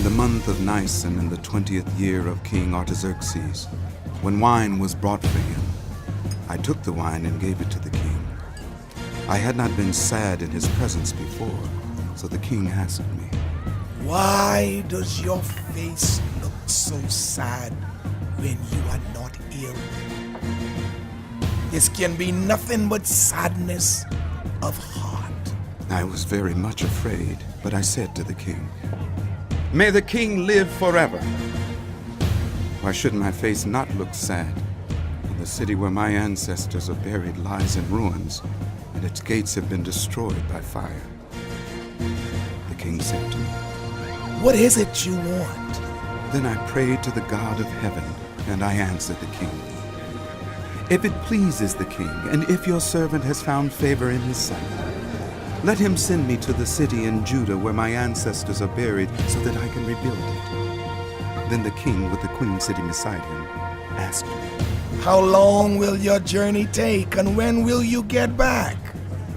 In the month of Nisan, in the 20th year of King Artaxerxes, when wine was brought for him, I took the wine and gave it to the king. I had not been sad in his presence before, so the king asked me, "Why does your face look so sad when you are not ill? This can be nothing but sadness of heart." I was very much afraid, but I said to the king, "May the king live forever. Why should my face not look sad when the city where my ancestors are buried lies in ruins and its gates have been destroyed by fire?" The king said to me, "What is it you want?" Then I prayed to the God of heaven, and I answered the king, "If it pleases the king, and if your servant has found favor in his sight, let him send me to the city in Judah where my ancestors are buried so that I can rebuild it." Then the king, with the queen sitting beside him, asked me, "How long will your journey take, and when will you get back?"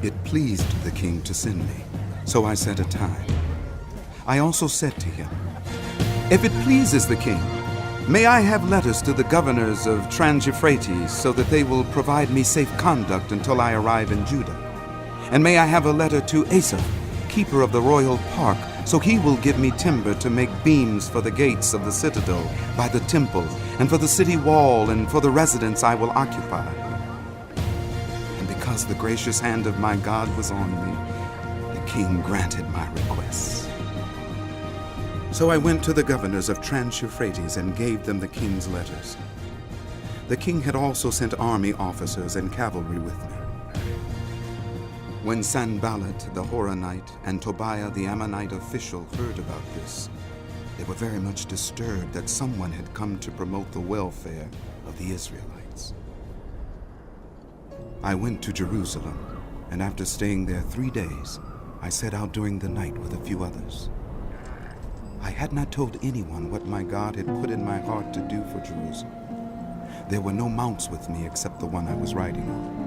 It pleased the king to send me, so I set a time. I also said to him, "If it pleases the king, may I have letters to the governors of Trans-Euphrates so that they will provide me safe conduct until I arrive in Judah? And may I have a letter to Asa, keeper of the royal park, so he will give me timber to make beams for the gates of the citadel, by the temple, and for the city wall, and for the residence I will occupy." And because the gracious hand of my God was on me, the king granted my requests. So I went to the governors of Trans-Euphrates and gave them the king's letters. The king had also sent army officers and cavalry with me. When Sanballat the Horonite and Tobiah the Ammonite official heard about this, they were very much disturbed that someone had come to promote the welfare of the Israelites. I went to Jerusalem, and after staying there 3 days, I set out during the night with a few others. I had not told anyone what my God had put in my heart to do for Jerusalem. There were no mounts with me except the one I was riding on.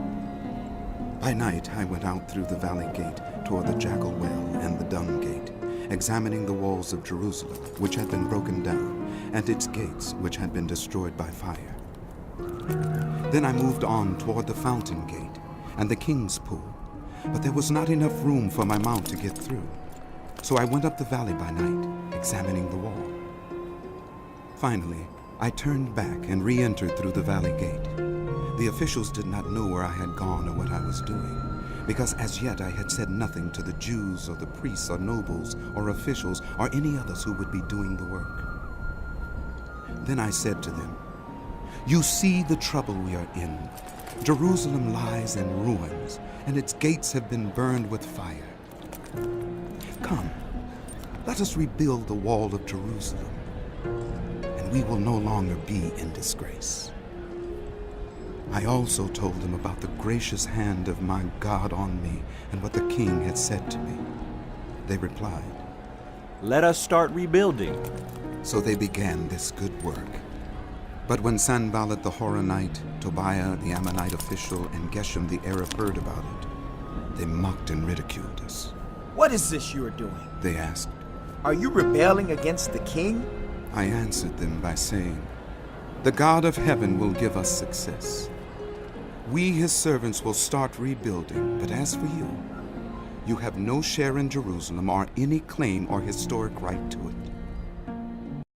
By night, I went out through the valley gate toward the jackal well and the dung gate, examining the walls of Jerusalem, which had been broken down, and its gates, which had been destroyed by fire. Then I moved on toward the fountain gate and the king's pool, but there was not enough room for my mount to get through. So I went up the valley by night, examining the wall. Finally, I turned back and re-entered through the valley gate. The officials did not know where I had gone or what I was doing, because as yet I had said nothing to the Jews or the priests or nobles or officials or any others who would be doing the work. Then I said to them, "You see the trouble we are in. Jerusalem lies in ruins, and its gates have been burned with fire. Come, let us rebuild the wall of Jerusalem, and we will no longer be in disgrace." I also told them about the gracious hand of my God on me and what the king had said to me. They replied, "Let us start rebuilding." So they began this good work. But when Sanballat the Horonite, Tobiah the Ammonite official, and Geshem the Arab heard about it, they mocked and ridiculed us. "What is this you are doing? They asked. Are you rebelling against the king?" I answered them by saying, "The God of heaven will give us success. We, his servants, will start rebuilding, but as for you, you have no share in Jerusalem or any claim or historic right to it.